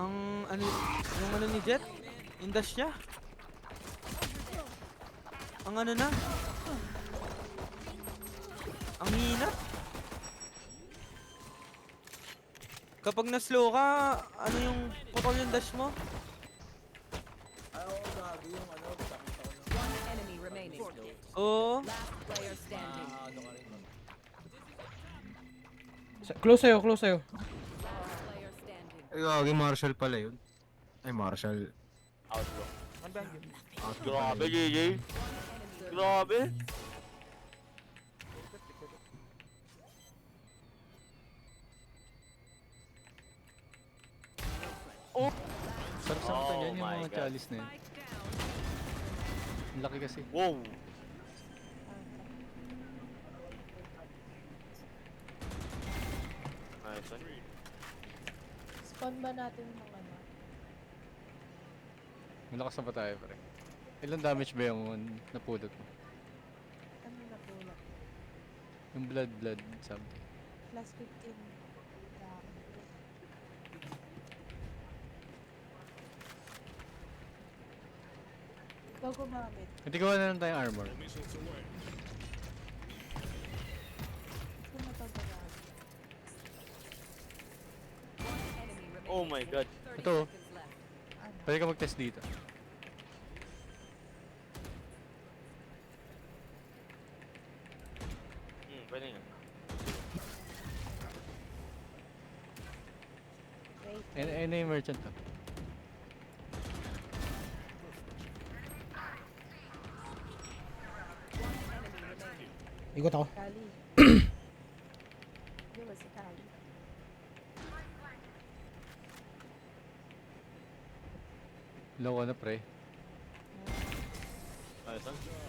Ang ano, yung ano ni Jet? Yung dash niya? Ang ano na? Ang hina? Kapag na-slow ka, ano yung putol yung dash mo? Ay, oo, gabi yung ano, nakita ko na. One enemy remaining. Oo. Last player standing. Ano ka rin. Close sa'yo, close sa'yo. Last player standing. Ay, gagi Marshall pala yun. Ay, Marshall. Outlaw. Outlaw Grabe, pala yun. JJ. Grabe. Sarap sa Oh mata niyan yung my mga God. chalice na yun. Ang laki kasi. Wow. Nice one. Spawn ba natin yung mga ano? Malakas na ba tayo, pre? Ilang damage ba yung napulot mo? Ano na pula? Yung blood something. Plus 15. Ikaw gumamit. Hindi gawa na lang tayong armor. Ito na to gumamit. Enemy remaining. Oh my god. 30 Ito. seconds left. Ano? Pwede ka mag-test dito. Pwede nga. Wait. Ano yung merchant to? Ikot ako. Kali. Di ba si Kali? Low ko na, pre. Nice one.